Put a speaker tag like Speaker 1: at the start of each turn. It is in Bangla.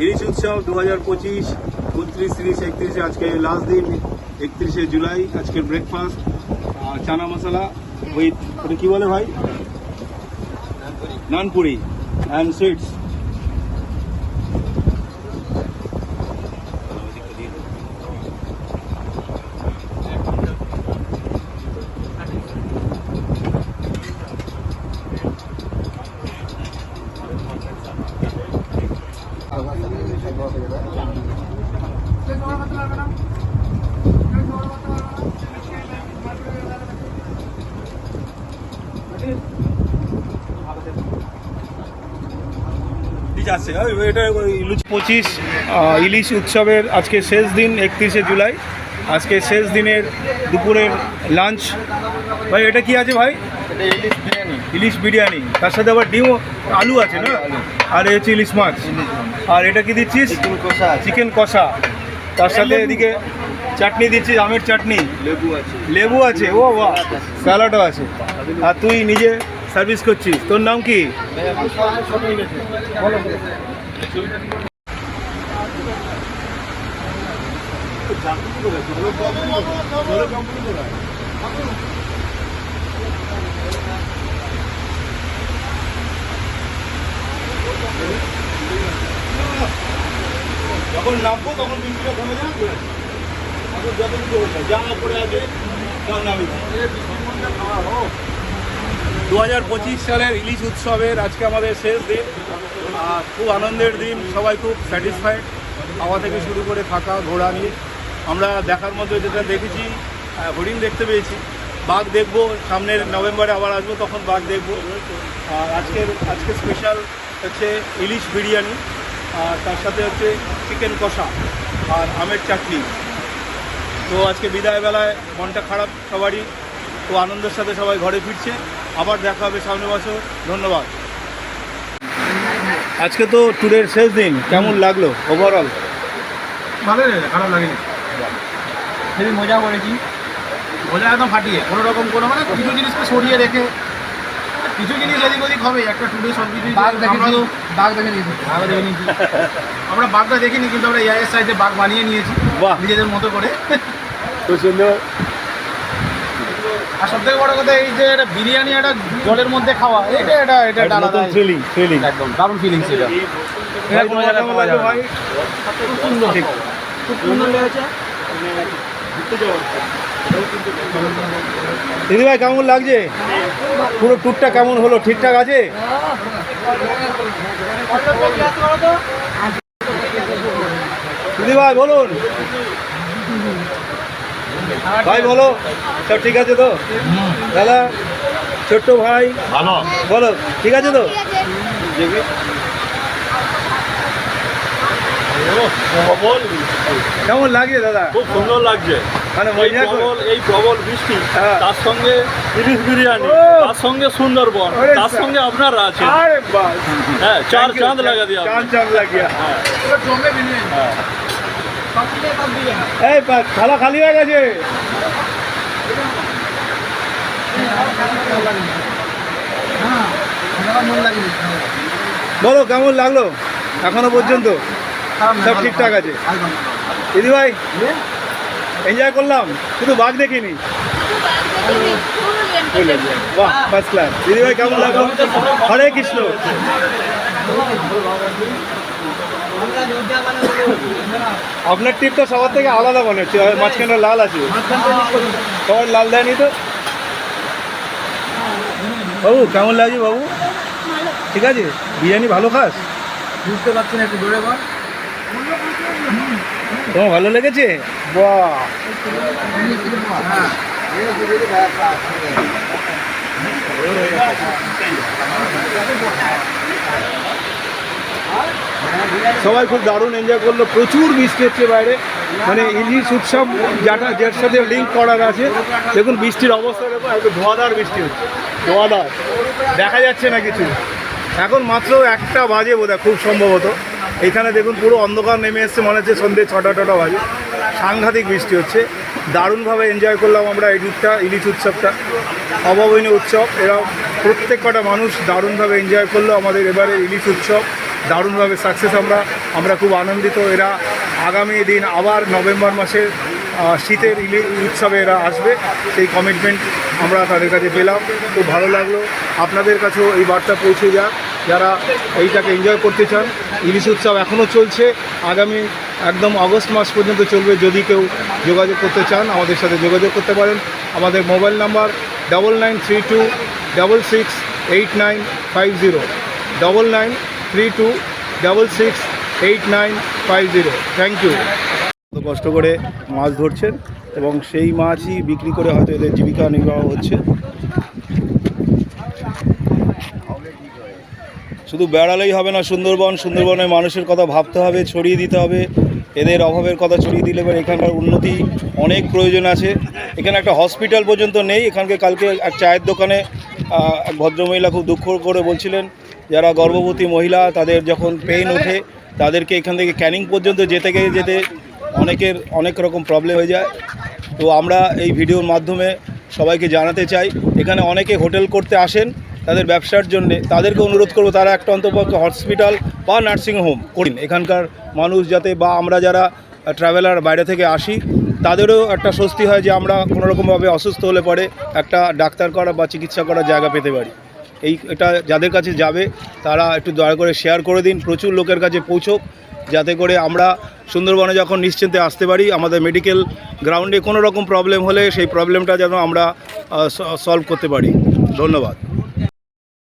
Speaker 1: ইলিশ উৎসব 2025 29, 30, 31 আজকে লাস্ট দিন 31শে জুলাই। আজকের ব্রেকফাস্ট চানা মশলা উইথ ওটা কি বলে ভাই, নানপুরি অ্যান্ড সুইটস। এটা 25 ইলিশ উৎসবের আজকে শেষ দিন 31শে জুলাই। আজকে শেষ দিনের দুপুরের লাঞ্চ। ভাই এটা কি আছে ভাই?
Speaker 2: এটা ইলিশ বিরিয়ানি।
Speaker 1: ইলিশ বিরিয়ানি, তার সাথে আবার ডিম আলু আছে না? আর এই হচ্ছে ইলিশ মাছ। আর এটা কি দিচ্ছিস?
Speaker 2: চিকেন কষা।
Speaker 1: চিকেন কষা, তার সাথে এদিকে চাটনি দিচ্ছিস, আমের চাটনি,
Speaker 2: লেবু আছে।
Speaker 1: লেবু আছে, ও বাহ, স্যালাডও আছে। আর তুই নিজে সার্ভিস করছিস। তোর নাম কি? যখন নামবো তখন বৃষ্টিটা কমে যাবে, যতটুকু জামা পড়ে আছে নামি। 2025 সালের ইলিশ উৎসবের আজকে আমাদের শেষ দিন। খুব আনন্দের দিন, সবাই খুব স্যাটিসফাইড। খাওয়া থেকে শুরু করে থাকা ঘোরা নিয়ে আমরা দেখার মধ্যে যেটা দেখেছি, হরিণ দেখতে পেয়েছি, বাঘ দেখবো সামনের নভেম্বরে আবার আসবো, তখন বাঘ দেখবো। আর আজকে স্পেশাল হচ্ছে ইলিশ বিরিয়ানি, আর তার সাথে হচ্ছে চিকেন কষা আর আমের চাটনি। তো আজকে বিদায়বেলায় মনটা খারাপ সবারই, তো আনন্দের সাথে সবাই ঘরে ফিরছে। আবার দেখা হবে সামনের বছর। ধন্যবাদ। আজকে তো ট্যুরের শেষ দিন, কেমন লাগলো ওভারঅল?
Speaker 3: ভালোই লাগে, খারাপ লাগেনি।
Speaker 2: খুবই মজা করেছি।
Speaker 3: মজা একদম ফাটিয়ে, কোনো রকম কোনো মানে কিছু জিনিসকে সরিয়ে রেখে কিছু জিনিস এদিক ওদিক হবে। একটা ট্যুরে সব কিছু
Speaker 2: বাঘ দেখে নিয়েছি।
Speaker 3: আমরা বাঘটা দেখিনি, কিন্তু আমরা এআইএস সাইজে বাঘ বানিয়ে নিয়েছি
Speaker 1: বাহ,
Speaker 3: নিজেদের মতো করে।
Speaker 1: খুব সুন্দর।
Speaker 3: আর সব থেকে বড় কথা এই যে এটা বিরিয়ানি একটা জলের মধ্যে খাওয়া, এটা আলাদা
Speaker 1: ফিলিং
Speaker 3: একদম দারুণ ফিলিংস। এটা
Speaker 1: কোনো জায়গায় পাওয়া যাবে না।
Speaker 3: খুব সুন্দর, খুব সুন্দর লেগেছে।
Speaker 1: দিদি ভাই কেমন লাগছে? পুরো ট্যুরটা কেমন হলো? ঠিকঠাক আছে? দিদি ভাই বলুন, ভাই বলো, সব ঠিক আছে তো? দাদা, ছোট্ট ভাই
Speaker 2: ভালো।
Speaker 1: বলো, ঠিক আছে তো? কেমন লাগছে দাদা?
Speaker 2: খুব সুন্দর লাগছে।
Speaker 1: মানে
Speaker 2: এই প্রবল বৃষ্টি,
Speaker 1: হ্যাঁ।
Speaker 2: তার সঙ্গে ইলিশ বিরিয়ানি,
Speaker 1: ও।
Speaker 2: তার সঙ্গে সুন্দরবন,
Speaker 1: আরে
Speaker 2: তার সঙ্গে আপনারা আছেন।
Speaker 1: আরে বাস,
Speaker 2: হ্যাঁ, চার চাঁদ লাগা দিয়া।
Speaker 1: চাঁদ লাগিয়া।
Speaker 2: হ্যাঁ।
Speaker 1: এই থালা খালি হয়ে গেছে। বলো কেমন লাগলো এখনো পর্যন্ত? সব ঠিকঠাক আছে দিদি ভাই? এনজয় করলাম, শুধু বাঘ দেখিনি। বাহ, ফার্স্ট ক্লাস। দিদি ভাই কেমন লাগলো? হরে কৃষ্ণ। আপনার টিপটা সবার থেকে আলাদা মনে হচ্ছে, মাঝখানে লাল আছে, সবার লাল দেয়নি তো? বাবু কেমন লাগছে বাবু? ঠিক আছে? বিরিয়ানি ভালো খাস?
Speaker 3: বুঝতে পারছি না, একটু জোরে বল।
Speaker 1: তোমার ভালো লেগেছে? বাহ, সবাই খুব দারুণ এনজয় করলো। প্রচুর বৃষ্টি হচ্ছে বাইরে, মানে ইলিশ উৎসব যার সাথে লিঙ্ক করার আছে। দেখুন বৃষ্টির অবস্থা, দেখুন একটু ধোঁয়াধার বৃষ্টি হচ্ছে, ধোঁয়াধার, দেখা যাচ্ছে না কিছু। এখন মাত্র 1টা বাজে বোধহয় খুব সম্ভবত। এখানে দেখুন পুরো অন্ধকার নেমে এসছে, মনে হচ্ছে সন্ধ্যে 6টা বাজে। সাংঘাতিক বৃষ্টি হচ্ছে। দারুণভাবে এনজয় করলাম আমরা এই ট্যুরটা, ইলিশ উৎসবটা, অভাবনীয় উৎসব। এরা প্রত্যেক কটা মানুষ দারুণভাবে এনজয় করলো আমাদের এবারে ইলিশ উৎসব। দারুণভাবে সাকসেস আমরা আমরা খুব আনন্দিত। এরা আগামী দিন আবার নভেম্বর মাসে শীতের উৎসবে এরা আসবে, সেই কমিটমেন্ট আমরা তাদের কাছে পেলাম। খুব ভালো লাগলো। আপনাদের কাছেও এই বার্তা পৌঁছে যাক, যারা এইটাকে এনজয় করতে চান। ইলিশ উৎসব এখনও চলছে, আগামী একদম আগস্ট মাস পর্যন্ত চলবে। যদি কেউ যোগাযোগ করতে চান আমাদের সাথে যোগাযোগ করতে পারেন। আমাদের মোবাইল নাম্বার 9932668950, 9932668950। Thank you. কষ্ট করে মাছ ধরছেন এবং সেই মাছই বিক্রি করে হয়তো এদের জীবিকা নির্বাহ হচ্ছে। শুধু বেড়ালেই হবে না, সুন্দরবনের মানুষের কথা ভাবতে হবে, ছড়িয়ে দিতে হবে। এদের অভাবের কথা ছড়িয়ে দিলে এবার এখানকার উন্নতি অনেক প্রয়োজন আছে। এখানে একটা হসপিটাল পর্যন্ত নেই। এখানকে কালকে এক চায়ের দোকানে এক ভদ্রমহিলা খুব দুঃখ করে বলছিলেন, যারা গর্ভবতী মহিলা তাদের যখন পেইন ওঠে তাদেরকে এখান থেকে ক্যানিং পর্যন্ত যেতে অনেকের অনেক রকম প্রবলেম হয়ে যায়। তো আমরা এই ভিডিওর মাধ্যমে সবাইকে জানাতে চাই, এখানে অনেকে হোটেল করতে আসেন তাদের ব্যবসার জন্যে, তাদেরকে অনুরোধ করব তারা একটা অন্তপক্ষে হসপিটাল বা নার্সিংহোম করুন। এখানকার মানুষ যাতে, বা আমরা যারা ট্রাভেলার বাইরে থেকে আসি তাদেরও একটা স্বস্তি হয় যে আমরা কোনোরকমভাবে অসুস্থ হলে পরে একটা ডাক্তার করা বা চিকিৎসা করার জায়গা পেতে পারি। এটা যাদের কাছে যাবে তারা একটু দয়া করে শেয়ার করে দিন, প্রচুর লোকের কাছে পৌঁছোক, যাতে করে আমরা সুন্দরবনে যখন নিশ্চিন্তে আসতে পারি, আমাদের মেডিকেল গ্রাউন্ডে কোনো রকম প্রবলেম হলে সেই প্রবলেমটা যেন আমরা সলভ করতে পারি। ধন্যবাদ।